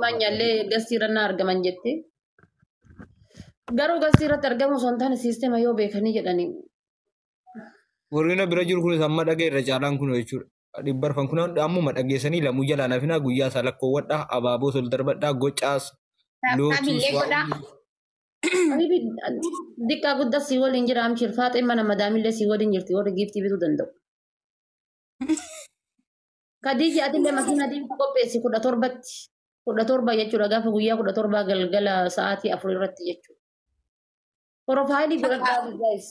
Manyallee gastiirannaa argaman jettee. Garuu gastiirratti argamu sontaan siisteema yoo beekanii jedhanii. Warreen bira jiru kun amma dhageerra caalaan kun jechuudha. Dhibbarfan kun ammuma dhageessanii lamuu jalaan hafina guyyaa isaa lakkoowwadhaa abaaboo sol darbadhaa gocaas lootus Dikkaa guddaa si waliin jira amshir faaxee mana madaamillee si waliin jirti warri giiftii bituu danda'u. Kadiji atillee makiina diimtuu qopheessi 17tti 17 jechuudha gaafa guyyaa 17 galgala sa'aatii 4 irratti jechuudha. Profaayilii godhadhaa guys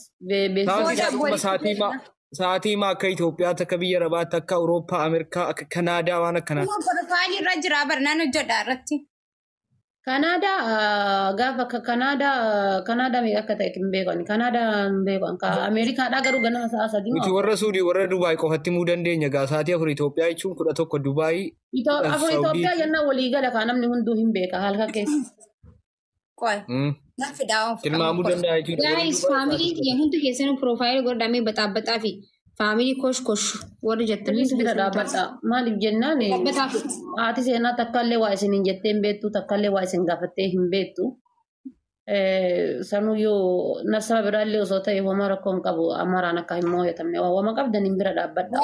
sa'aatii maa akka Itoophiyaa akka biyya Arabaatti akka Awurooppaa Ameerikaa akka Kanaadaa waan akkanaa. Profaayilii irra jira barnaan hojjedha irratti. Kanaadaa gaafa Kanaadaa meeqa akka ta'e hin beekan. Kanaadaa hin beekan. Ameerikaadhaa garuu ganama sa'a 3. Nuti warra Suudii warra Dubaay qofatti muu dandeenya gaa sa'aatii 4 Itoophiyaa jechuun 11 Dubaay. Afur Itoophiyaa jennaan walii gala kan namni hunduu hin beeka halka keessa. Qoy. Nafi daawwan. Tilmaamuu danda'a jechuudha. Guys, family kiyya hundi keessanuu profile godhamee baxaabbataa fi family kosh warri jettanii bira dhaabbadha. Maaliif jennaan haati seenaa takkaallee waa isin hin jettee hin beektu takkaallee waa isin gaafattee hin beektu. Sanuyyuu nasaba biraallee osoo ta'e homaa rakkoo hin qabu amaraan akka hin moo'atamne waama qabdan hin bira dhaabbadha.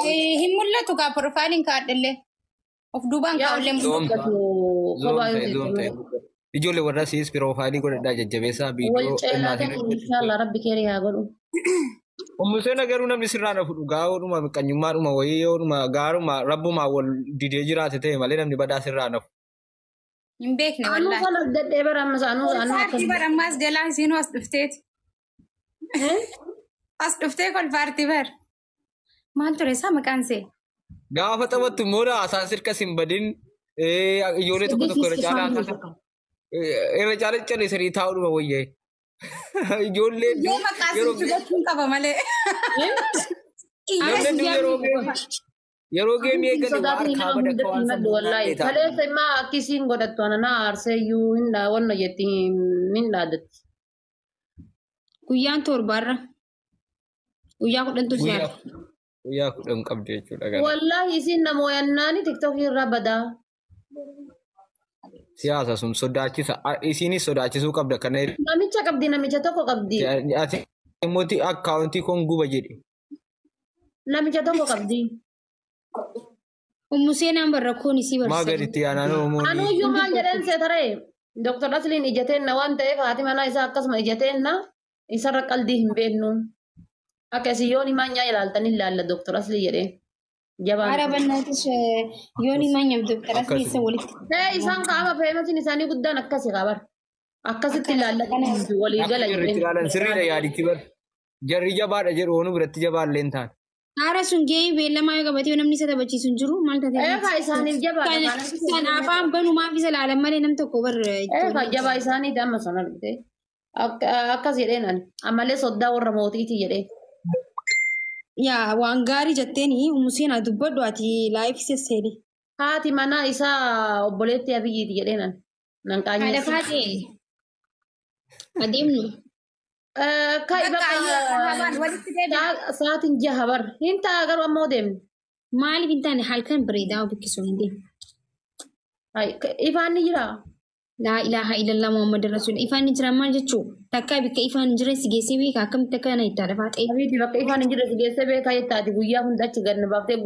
Hin mul'atu gaa profaayiliin kaadhallee of duubaan kaa'ullee mul'atu. Ijoollee warra siis profaayilii godhadhaa jajjabeessaa viidiyoo qennaatiin. Inshaallah rabbi keerii haa godhu. Umuseen agaruu namni sirraan fuudhu gaa'oodhuma miqqanyummaadhuma wayyoodhuma gaaruma rabbumaa wal didee jiraate ta'e malee namni badaa sirraan hafu. Hin beekne wallaahi. Anu kan dadhee barammas anu Kolfaartii barammas jalaan siinuu as dhufteeti. As dhuftee kolfaartii bar. Maal ture isaa maqaan see? Gaafa taphattu immoo haasaan sirkas hin badin ijoollee tokko irra caalaa irra caalaa callisanii taa'uudhuma wayyee. Ijoolleen yoo maqaasii jubachuun qaba malee. Yeroo geemii eegalee harkaa badakka waan sammuu wallaahi. Kaleessa immoo akkisiin godhattu ananaa aarseeyyuu hin dhaawwanna jetti hin dhaadatti. Guyyaan torbaarra guyyaa 10 siyaasa. Guyyaa 10 qabdi jechuudha. Wallaahi isin namooyannaani tiktookii irraa badaa. Siyaasa sun sodaachisa. Isinis sodaachisuu qabda kana. Namicha qabdi namicha tokko qabdi. Ati immoo akkaawuntii kun guba jedhe. Namicha tokko qabdi. Umuseenaan barrakkoon isii barsiisa. Maa gaditti yaanaan Oromoon. Anuyyuu maal jedheen seetaree Dr. Asliin ijateenna waan ta'eef haati manaa isaa akkasuma ijateenna isarra qaldii hin beeknu. Akka isin yoon himaa nyaa ilaaltanii ilaalla Dr. Aslii jedheen. Ara bannaatis yoon himaa nyaam Dr. Aslii isa walitti. Isaan qaama feemasiin isaanii guddaan akkasi qabar. Akkasitti ilaallatan walii gala jedheen. Sirriidha yaadichi bar. Jarri jabaadha jedhu oonu biratti jabaallee hin taane. Haara sun gahee beellamaa yoo qabatee namni isa taphachiisu hin jiru maal taatee? Eegaa isaaniif jabaadha. Kan afaan banumaaf isa laalan malee nam tokko bar. Eegaa jabaa isaaniiti amma sana argite. Akkas jedheen ani ammallee soddaa warra mootiiti jedhee. Yaa waan gaarii jetteeni umuseen haa dubbadhu ati laayif sesseedhi. Haati manaa isaa obboleetti abiyyiiti jedheen ani. Nan qaanyee. Haadha faatee adeemnu. Sa'aatiin jaha bar hin ta'a garuu ammoo deemne. Maaliif hin taane halkan bareedaa buqqisuu hin deemne? Ifaan ni jira. Laa ilaaha illallah Muhammad Rasul. Ifaan ni jira maal jechuu? Takka bakka ifaan hin jirre si geessee beekaa akkamitti akka kana itti haadha faatee? Abiiti bakka ifaan hin jirre si geessee beekaa jettaati guyyaa hunda achi ganna baaftee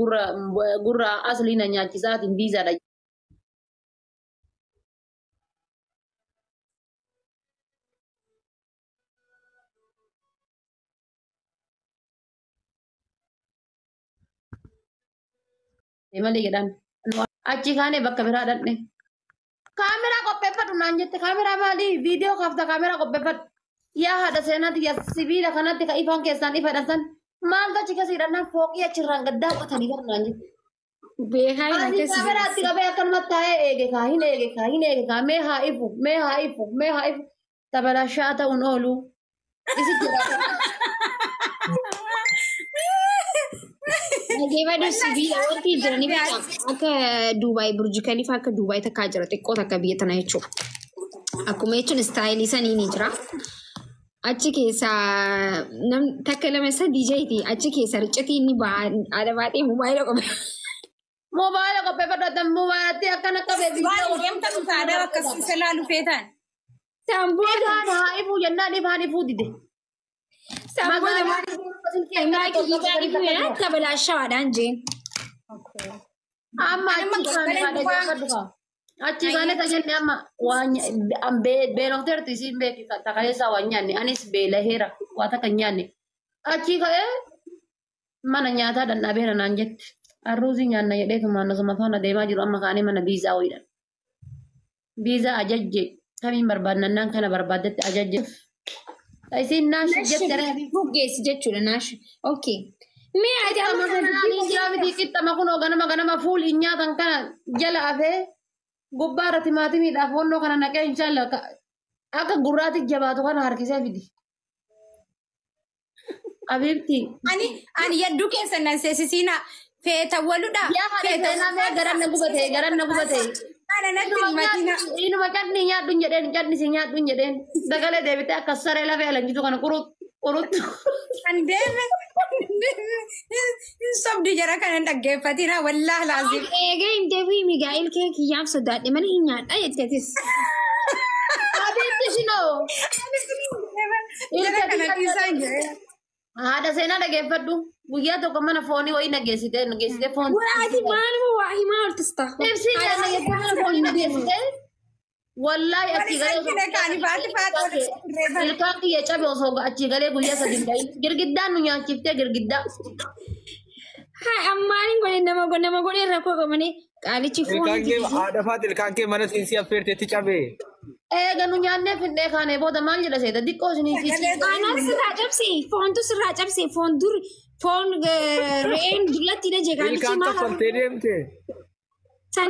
gurra asliina nyaachisaatiin biizaadha. Malee jedhan achi kaanee bakka biraa dhaqne. Kaameraa qopheeffadhu naan jette kaameraa maalii viidiyoo kaafta kaameraa qopheeffadhu. Yaa haadha seenaati yaa sibiila kanatti ka ifaan keessaan ifadhan san maal gachi kasi hidhannaan fooqii achirraan gaddaa qotanii bar naan jette. Beekaa hin keessi. Kaameraatti qabee akkanumatti taa'ee eege kaa hin eege kaa mee haa ifu tabalashaa ta'uun oolu. Isi jira. Nageeffadhu sibiila wanti jiraniif akka Duubaay Burji Khaliifaa akka Duubaay takkaa jira xiqqoo takka biyya tana jechuudha. Akkuma jechuun istaayilii sanii ni jira. Achi keessa takka lama sadii jahiiti achi keessa riccitii inni haadha baatee mobaayila qaba. Moobaayila qopheeffadhatan moobaayilatti akkana qabee Waan deemta dhufaadaa bakka salaalu feetaan. Samboota. haa ifuu jennaan ifaan ifuu dide. Samboota. Maakii ijaanii akka bilaashawaadhaan jeen. Amma achi kaane tajaajilte amma waan beelofteerti isiin beekisa takaleessaa waan nyaanne anis beelaheera waa takka nyaanne achi ka'ee mana nyaataa dandhabeera naan jette arruusii nyaanna jedhee tumaan osuma faana deemaa jiru amma kaanee mana biizaa ho'iidha. Biizaa ajajje kamiin barbaadnannaan kana barbaaddetti ajajje. Isiin naashi jette Buggeessi jechuudha naashi. Okay. Mee ati amma kanaan jira miti qixxama kunoo ganama fuul hin nyaatan kana jala hafee gubbaa irra timaatimiidhaaf wannoo kana naqee inshaalla akka gurraatti jabaatu kana harkisee fidi. Abiibti. Ani yadduu keessa nan seesisiina feeta waludha. Yaa haadha seenaa mee garan na gubatee. Ana natti himatina. Inuma cadni nyaadhu hin jedheen cadni si nyaadhu hin jedheen dagalee deebitee akka saree lafee alanjitu kana quruttu. Ani deeme. Sobdi jara kana dhaggeeffatina wallaahi laazim. eegee hin deebii Migaa'el kee kiyyaaf sodaadhe mana hin nyaadha jetteetis. Abiibti sinoo. Jara kana dhiisaa hin jedhe. Haadha seenaa dhageeffadhu. Guyyaa tokko mana foonii wayii nageessitee foon. Ati maaluma waa himaa oltista. Ibsi nyaanna jettee mana foonii nageessitee. Wallaahi achii galee ilkaan kiyya cabe osoo achii galee guyyaa sadii ta'in girgiddaan nu nyaachiftee girgiddaa. Haa ammaaniin godhe nama godhe rakkoo qabanii qaalichi Ilkaan kee haadha faati ilkaan kee mana siinsi affeerteetti cabee. Eega nu nyaannee findee kaanee booda maal jedha seeta diqqoo isinii fiichi. Aanaan sirraa cabse foontu sirraa cabse foon re'een dullatti na jee qaalichi Ilkaan maal kaffaltee deemte.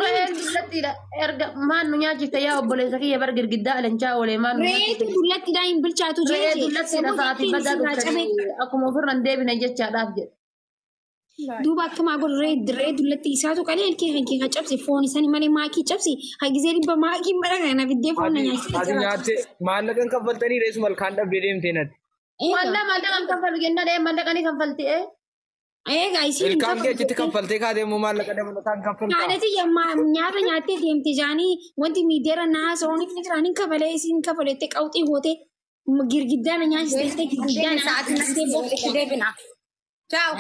Re'een dullattiidha erga maan nu nyaachifte yaa obboleessa kiyya bar girgiddaa alanchaa oolee maan nu re'eetu dullattiidha hin bilchaatu jee re'ee dullattiidha sa'aatii baddaa dhuftanii akkuma ofirra hin deebine jechaadhaaf jedhe. duuba akkamaa godhu re'ee dullatti isaatu qalee ilkee kan kee kan cabse foon isanii malee maakii cabse hagizee dhibba maakii mara kana biddee foon na Ati nyaatte maallaqan kaffaltanii reessu malkaan dhabdee deemtee natti. Maallaqan kanfalu jenna dhee maallaqanii kanfalti Eegaa isiin Ilkaan kee achitti kaffaltee kaatee immoo maallaqa dabalataan kaffaltaa. haadhati nyaata nyaattee deemte jaanii wanti miidiyaarra naasa ooniif ni jiraan hin kafalee isiin kafalettee qawxii gootee girgiddaan nyaachistee girgiddaan Sa'aatiin itti deebina. Ciao.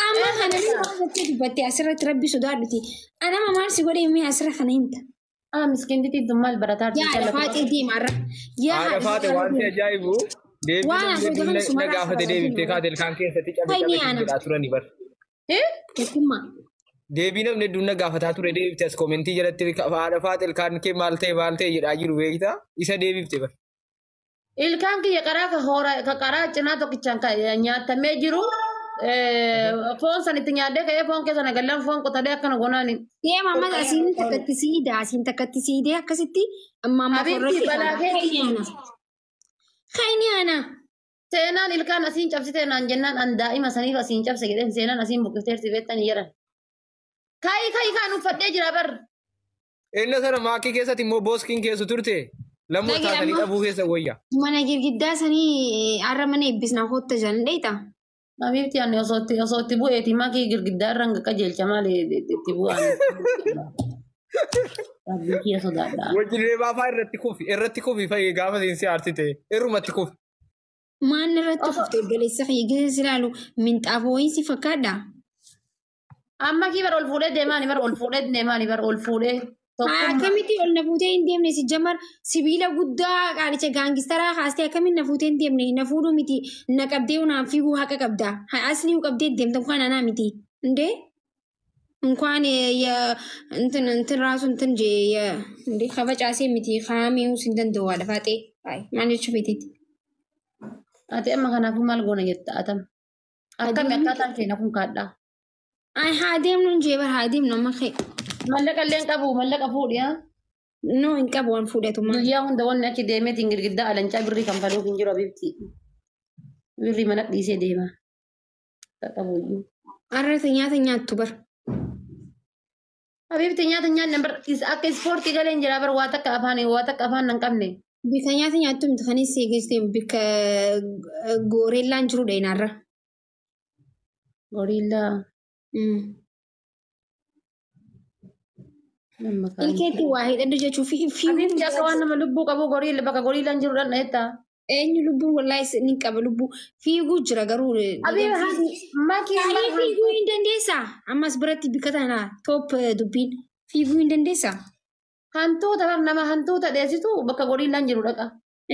amma kana ni waan dubbatte asirratti rabbi sodaadhuti anama maal si godhe himee asirra kana himta miskiintitti maal barataa yaa faatee deemarra Haadha faate wanti ajaa'ibu deebiin na gaafate deebiftee kaatee ilkaan keessatti cabee jedhaa turanii bar. Tokkummaa. Deebii namni hedduun na gaafataa ture deebifte as koomentii jalatti haadha faate ilkaan kee maal ta'e jedhaa jiru beektaa isa deebifte bar. Ilkaan kiyya ka qaraa cinaa tokkichaan nyaatamee jiru foon sanitti nyaadhee ka'ee foon keessa nagallaan foon qotadee akkana gonaani. Deema amma asiin takkatti siidee akkasitti amma Habiibti balaa keetii. Kayniyaana. Seenaan ilkaan asiin cabsitee naan jennaan an daa'ima saniif asiin cabse jedheen seenaan asiin buqqifteerti beektanii jedhan. Kaayii kaan uffadhee jira bar. Inni sana maakii keessatti immoo booskiin keessu turte lammoo taatanii dhabuu keessa wayya. Mana girgiddaa sanii har'a mana eebbisnaa hotta jiran dheeta. Habiibti ani osoo itti bu'eeti maakii girgiddaa irraan qajeelcha maali itti bu'an. Rabbii kiyya sodaadha. Wajjin reebaa fa'aa irratti kufi fayyee gaafa siinsi aarsite irrumatti kufi. Maan irratti kuftee galeessa fayyee silaalu minxaafooyinsi fakkaadha. Amma kii bar ol fuudhee deemaani bar ol fuudhee. Akkamitti ol na fuutee hin deemne si jammar sibiila guddaa qaalicha gaangistaraa haastee akkamitti na fuutee hin deemne na fuudhuu miti na qabdee unaan fiiguu haqa qabda asliu qabdee deemta እንኳን አና miti እንዴ እንኳን እንትን ራሱ እንትን ጄ እንዴ ከበጫሴ miti ካሚው ሲንደንደው አለፋጤ አይ ማንቹ ፊቲት Ati amma kanaafuu maal goona jetta atam. Akkami akkaataan keenya kun kaadhaa. አይ ሀዴም ነው እንጂ በር ሀዴም ነው መኸ Mallaqa illee qabu mallaqa fuudhiyaa. ነው እንቀበዋን ፉደቱማ Guyyaa hunda wanni achi deemeetiin girgiddaa alancaa birrii kan faluuf hin jiru Habiibti. Birrii mana dhiisee deema. Qabuyyuu. አረተ ኛተኛ አትበር Habiibti nyaata nyaanne bar akka ispoortii galee hin jira bar waa takka afaan hin qabne. ቢከኛተኛ አቱም ተፈኒስ ሲገስቴ ቢከ ጎሬላን ጅሩ ደይናራ Gorillaa. Ilkeetti waa hidhadhu jechuun fiiguu Abibti akka waan nama lubbuu qabu gorii bakka gorii lan jiruudhaan dheettaa. eenyu lubbuu wallaahi ni qaba lubbuu fiiguu jira garuu. Kaalee fiiguu hin dandeessaa ammas biratti bikka tanaa toop dubbiin fiiguu hin dandeessaa. Hantuuta nama hantuuta dheessitu bakka gorii lan jiru dhaqa.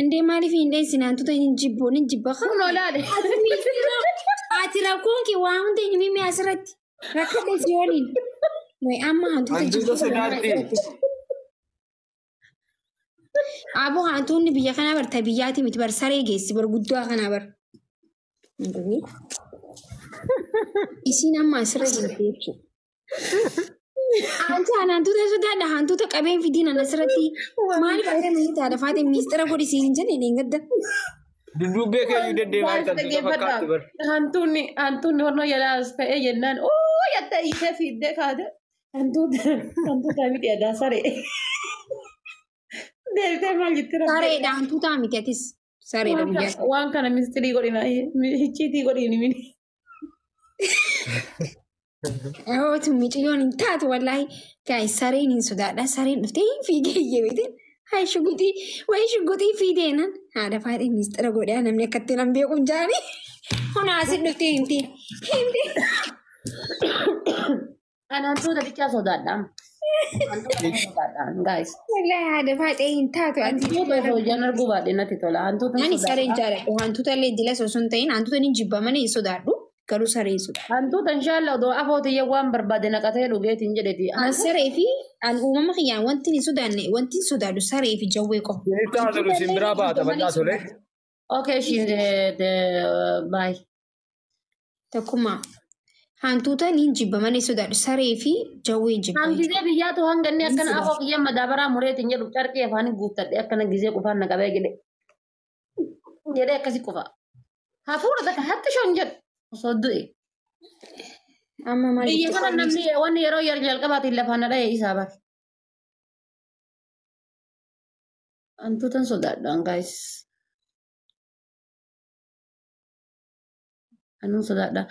Indee maaliif hin dheessine hantuuta hin jibba kan. Kun olaale. Ati rakkoon kee waa hunda hin himime asirratti rakka dheessii waliin. Amma hantuuta sodaatti. Aboo hantuunni biyya kanaa barta biyyaati miti bar saree geessi bar guddaa kanaa bar. Isiin amma asirra jirti jechuudha. Hantuuta sodaadha hantuuta qabeen fidiin asirratti maaliif fayyadamu taadha faate ministeera godhisiin hin jenne deengadda. Duddubbee keeyyuu deddeemaa jirtan fakkaatti bar. Hantuunni hornoo yalaas ta'ee jennaan yatta ishee fiiddee kaate hantuuta miti adaa saree. Deebitee maal jettira? Sareedha hantuutaa miti atis sareedha biyyaa. Waan kana ministirii godhina hichiitii godhini mini. Ooti miciyyoon hin taatu wallaahi gaa'is sareen hin sodaadha sareen dhuftee hin fiigee iyyeebitin haa shuguxii fiideenan haadha faadhii ministeera godhaa namni akkatti nan beeku hin jaani hunaasin dhuftee himti. Kan hantuuta bichaa sodaadha. Guys. Wallaahi haadha faadhii hin taatu ati. Hantuuta hojjan arguu baadhee natti tola. Ani sareen jaaladhu hantuuta illee dila osoo hin ta'in hantuuta ni jibbamanii hin sodaadhu. Garuu saree sodaa. Hantuuta inshallah odoo afootiyya waan barbaade naqatee dhugeetiin jedheti. An saree fi an uumama kiyyaan wanti ni sodaanne wanti sodaadhu saree fi jawwee qofa. Inni taasisu simbiraa baata bal'aa tole. Okay, bye. Tokkummaa hantuuta ni jibbamanii sodaadhu saree fi jawwee jibbamanii. Hangizee biyyaatu hanganni akkana afoo kiyya madaabaraa mureetiin jedhu carqee afaanii guuttadhe akkana gizee qufaan na qabee jedhe. Jedhee akkasi qofa. Hafuura takka hatti shoon jedhu. Soddue. Amma maal biyya kana namni wanni yeroo jalqabaatiin lafaan dha'ee isaa baate. Hantuutan sodaadhaan guys. Anuu sodaadha.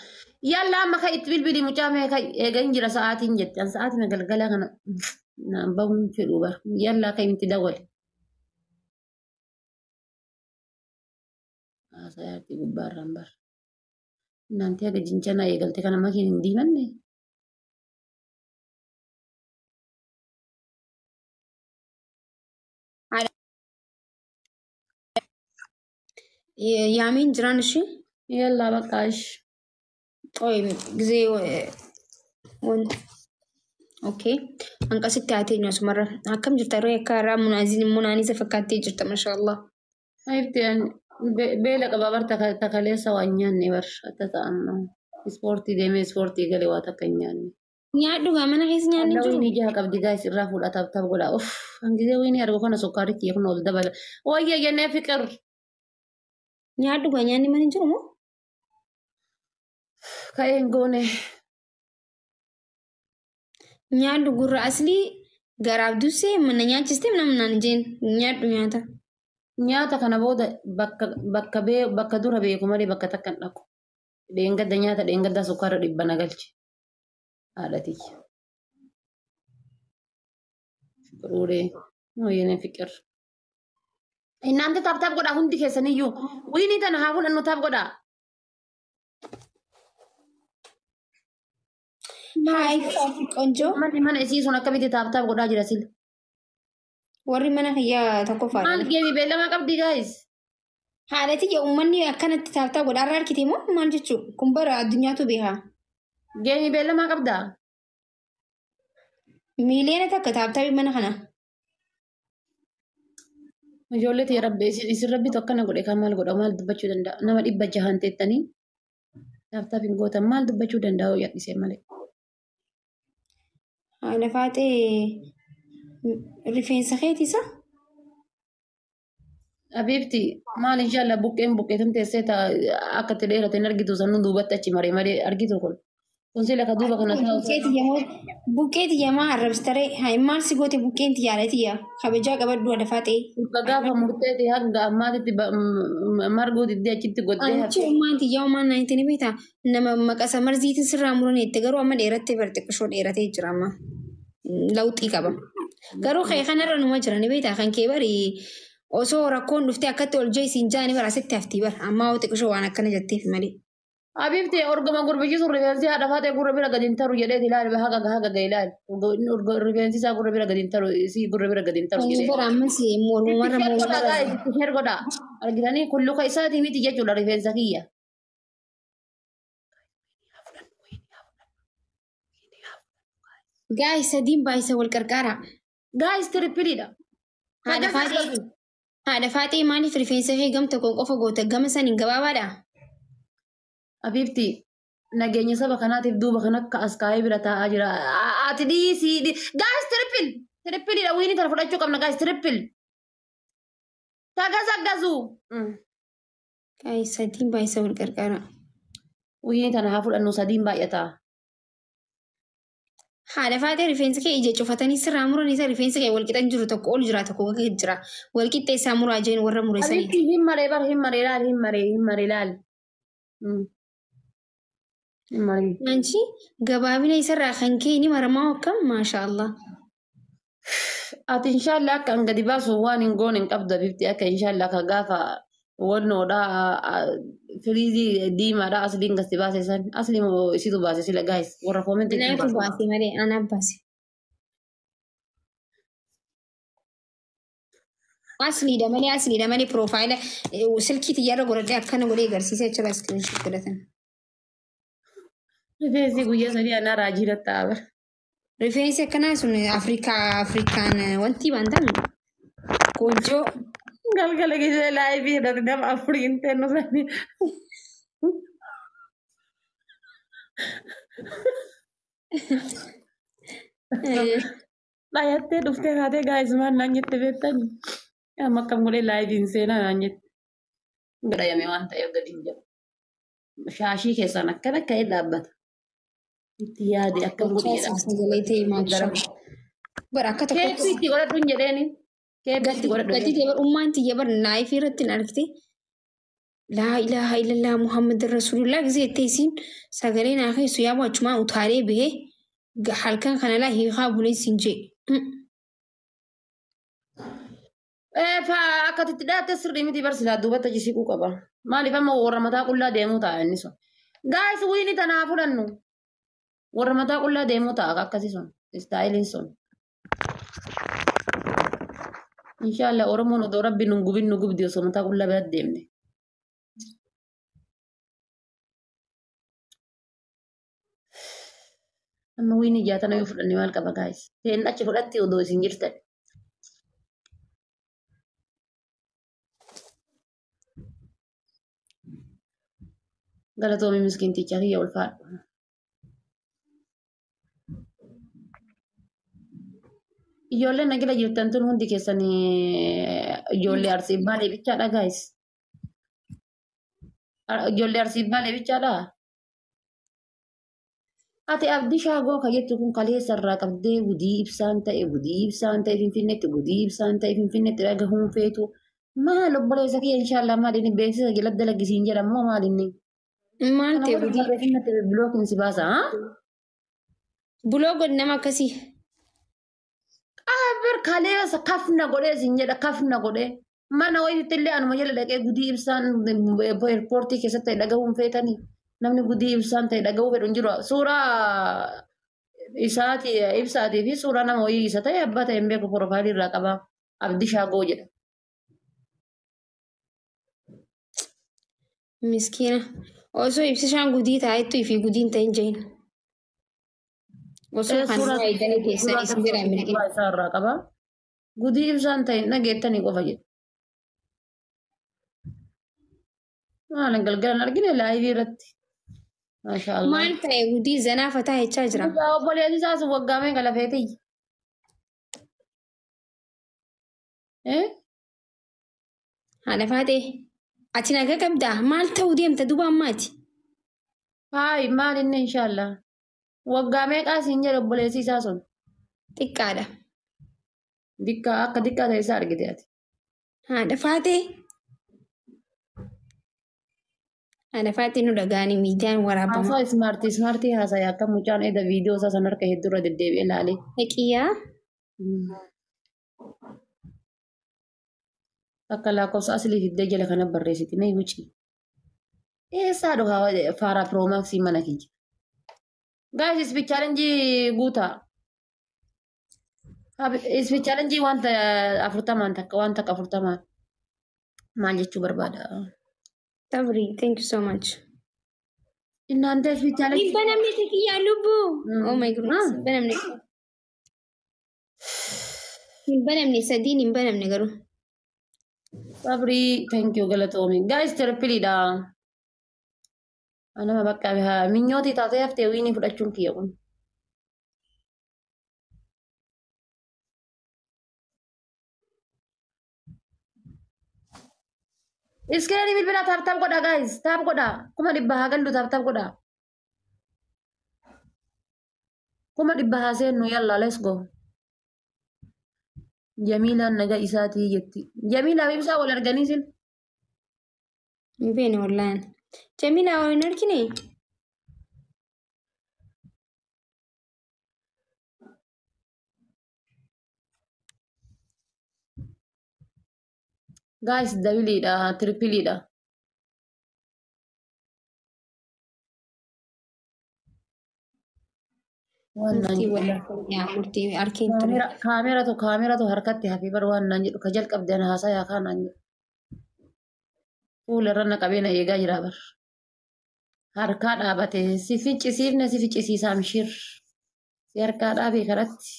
Yalla amma kan itti bilbili mucaa meeqa eegan jira sa'aatiin jettan sa'aatiin galgala kana naan bahuun fedhu bar yalla kan itti dawwale. Asayyaatti gubbaarraan bar. Nanti ada jincana eegalte kana makiin hin diimanne. Yaamiin jiraan ishee? Yalla bakka ish. Gizee okay. Hanqasitti haatee nyaachumarra akkam jirta yeroo akka irraa munaaniisa fakkaattee jirta mashallah. Ayibteen beela qaba bar takaleessa waan nyaanne bar akka ta'an ispoortii deemee ispoortii galee waa takka hin nyaanne. Nyaadhugaa mana keessa nyaanne jiru. Wayini jaha qabdi gaayis irraa fuudhataaf taaf godha. Hangizee wayini argu kana sukkaari kiyya kun ol dabala. Wayya jennee fiqir. Nyaadhugaa nyaanni mana jiru moo? Ka'een goone. Nyaadhu gurra aslii garaaf dursee mana nyaachistee namnaan jeen nyaadhu nyaata. Nyaata kana booda bakka dura beeku malee bakka takka hin dhaqu. Dheengadda nyaata dheengadda sukkaara dhibba na galche. Haadhatii. Fuudhee mooyyeen fiqir. Inaante taap godhaa hundi keessaniyyuu. Wayini tana haa fudhannu taap godhaa. Haay qonjoo. Mana isii sun akkamitti taap godhaa jira sila. Warri mana kiyyaa tokko faana. Maal geemi beellamaa qabdi gaayis. Haadhati yaa uummanni akkanatti taaptaa godhaa irraa argite moo maal jechuudha? Kun bara addunyaatu beekaa. Geemi beellamaa qabdaa? Miiliyoona takka taaptaa mana kana. Ijoollee ta'e rabbi isin rabbitu akkana godhe kan maal godha maal dubbachuu danda'a? Nama 600 teettanii taaptaaf hin gootan maal dubbachuu danda'u yadhisee malee. Haala faatee rifeensa keetiisa? Abiibti maal inshallah buqqeen teessee akka itti dheerate hin argitu sanuu duubatti achi maree argitu kun. Kun sila ka duuba kana taa'u. Buqqeeti yamaa arrabsitaree maal si goote buqqeen xiyyaaleetiya kabajaa qabaddu adda faatee. Gaafa murteeti hanga ammaatitti marguu diddee achitti godhee. Achi ummaan xiyyaa ummaan naayinti ni beektaa nama maqasa marziitiin sirraa muranii itti garuu amma dheerattee barte qishoo dheeratee jira amma. lawxii qaba. Garuu kee kanarra numa jira ni beektaa kan kee bari osoo rakkoon dhuftee akkatti ol jeesiin jaanii bara asitti haftii bara ammaa hoo xiqqishoo waan akkana jetteef malee. Habibti orgama gurbichiisu rifeensi haadha faatee gurra bira gadi hin taru jedhee ilaali haga ilaali. Rifeensi isaa gurra bira gadi hin taru si gurra bira gadi hin taru Kan jedhee. bara ammas mormumarra mormumarra. Ishee godha. Argitanii kulluka isaatii miti jechuudha rifeensa kiyya. Gaa'is sadiin baay'isa wal qarqaara. Gaayis tirippiliidha. Haadha faaxee maaliif rifeensa ishee gamta kun qofa goota gama saniin gabaabaadha? Habibti nageenya saba kanaatiif duuba kan akka as kaa'ee bira taa'aa jira. Ati dhiisii gaayis tirippiliidha wiini tana fudhachuu qabna gaayis tirippil. Tagasaggasu. Gaa'is sadiin baay'isa wal qarqaara. Wiini tana haa fudhannu sadiin baay'ata. Haadha faaxee rifeensa kee ija cufatanii sirraa muran isa rifeensa kee wal qixan jiru tokko ol jira tokko gaggeet jira. Wal qixxee isaa muraa jeen warra mureessanii. Habibti hin maree bar hin maree laal. Hin maree. Anchi gabaabina isarraa kan kee ni maramaa akkam maashaallah. Ati inshaallah akka an gadi baasu waan hin goone hin qabdu Habibti akka inshaallah ka gaafa wannoodha firiizii diimaadha asliin gasti baase san asli moo isitu baase sila gaayis warra koomentii Anaatu baase malee anaaf baase. Asliidha malee piroofaayila silkii xiyyaarra godhadhee akkana godhee agarsiisee achirraa iskiriinshii godhatan. rifeensi guyyaa sadii anaa raajii datta'a bar. Rifeensi akkanaa sun Afrikaan wanti bantan goojjoo. Galgala gisee laayifii hidhate nama afuriin tennu sanii. Dhayattee dhuftee kaatee gaa'isumaan naan jette beektanii. Amma akkam godhee laayifiin seenaa naan jette. Gadhayame waan ta'eef gadi hin jiru. Shaashii keessaan akkana ka'ee dhaabbata. Itti yaade akkam godhee Bara akka tokko. Keeppii itti godhadhu hin jedheeni. Keeppii itti godhadhu. Gati tee ummaan tiyya bara laayifii irratti hin argite. Laa ilaaha illallah Muhammad Rasulullah gisee teessiin sagalee naa keessu yaa wachumaan utaalee bahee halkan kana laa hiikaa bulee siin jee. Akka itti dhaatte sirrii miti barsiisaa duubatti jisiquu qaba. Maaliif amma warra mataa qullaa deemuu ta'a inni sun. Gaayis wiini tanaa fudhannu. Warra mataa qullaa deemuu ta'a akkasii sun. Istaayiliin sun. Inshaallah Oromoon odoo rabbi nu gubin nu gubdi osoo mataa qullaa biratti deemne. Amma wiini jaatana yoo fudhanne maal qaba gaayis. Teen achi fudhatti odoo isin jirtan. Galatoomi miskiinticha kiyya ulfaadhu. Ijoolleen nagila jirtan tun hundi keessan ijoollee Arsii Baalee bichaadha gaayis. Ijoollee Arsii Baalee bichaadha. Ati abdii shaagoo ka jettu kun kaleessa irraa qabdee gudii ibsaan ta'e finfinneetti dhagahuun feetu. Maal obboleessa kiyya inshaallah maaliin beeksisa jala dalagisiin jedhamoo maalinni? Maal ta'e gudii? Bilookiin si baasa haa? Buloo godhama akkasii. Ber kaleessa kafna godhee sin jedha kafna godhee. Mana wayiitti illee anuma jala dhaqee gudii ibsaan eerpoortii keessatti ta'e dhagahuun feetanii. Namni gudii ibsaan ta'e dhagahuu fedhu hin jiru. Suuraa ibsaatii fi suuraa nama wayii isa ta'e abbaa ta'e hin beeku piroofaayilii irraa qaba. Abdii shaagoo jedha. Miskiina. Osoo ibsishaan gudii taa'ettu fi gudiin ta'in jeen. Osoo kan faayidanii keessan isin jedhan milqee. Isaa irraa qaba. Gudii ibsaan ta'in dhageettanii qofa jedha. Maal galgalan argine laayivii irratti. Maashaallah. Maal ta'e gudii zanaa fataa jechaa jira. Obboleessi isaas waggaamee galafeetii. Haadha faatee. Ati nagaa qabdaa? Maal ta'uu deemta duuba ammaati? Haayi maal inni inshaallah. Waggaa meeqaa siin jedha obboleessi isaa sun? Xiqqaadha. Akka xiqqaa ta'e isaa argite ati. Haadha faatee. Ana faatti nu dhagaani miidiyaan waraabama. Haasaa ismaartii haasaa akka mucaan edda viidiyoo isaa san harka hedduu irra deddeebi'ee ilaalee. Haqiyyaa. Akka lakkoofsa asilii fiddee jala kana barreessiti mee wuci. Eessaa dhugaa faaraa piroomaksii mana kiyya. Guys, ispi challenge guutaa. Ispi challenge wanta 40 takka wanta 40 maal jechuu barbaada. Sabri, thank you so much. Innante ispi challenge. Hin banamne tikiyyaa lubbu. Oh my goodness. Hin banamne. Hin banamne sadiin hin banamne garuu. Sabri, thank you galatoomi. Guys, trippiliidha. Anama bakka minyooti taatee haftee wiinii fudhachuun kiyya kun. Iskeenii bilbila taap godha guys, taap godha. Kuma dhibba haa gallu taap godha. Kuma dhibba haa seennu yalla let's go. Jamiilaan naga isaatii jetti. Jamiilaa fi ibsaa wal arganii sin. Hin beene wallaan. Jamila waliin argine? Guys, dabiliidha, trippiliidha. Murtii arkiin ture. Kaameratu harkatti hafee bar waan naan jedhu ka jalqabdeen haasaa yaakaa naan jedhu. Fuula irra qabeena eegaa jira bar. Harkaa dhaabate si ficcisiifne si ficcisiisaa mishir. Si harkaa dhaabee karatti.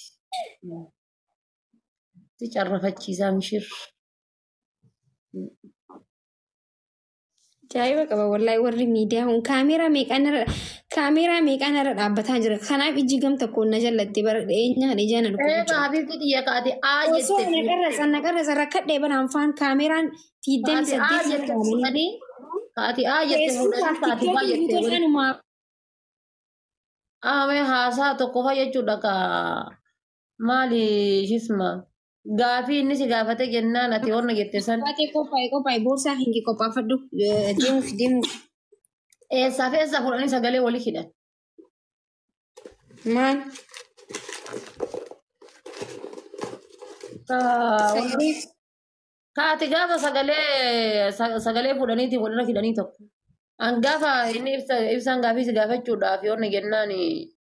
Si carrafachiisaa mishir. Ajaa'iba qaba wallahi warri miidiyaa kun kaameeraa meeqaan irra dhaabbataa jira. Kanaaf ijji gam tokkoon na jallatti bara dhiyeenyaan ijaan dhufu. Habiibti xiyya kaate Osoo naqarra rakkadhee baraan faan kaameeraan 28 kaate kaate baay'ee. Amee haasaa tokko faa jechuudha ka maali shisma gaafii inni si gaafate jennaan ati onna jette san. Baatee qophaa'e boorsaa hingi qophaafadhu deemuuf. Eessaa fi eessaa fuudhanii sagalee walii hidhan. Maal? Kaati gaafa sagalee fuudhaniiti walirra hidhanii tokko. An gaafa inni ibsaan gaafii si gaafachuudhaaf onna jennaan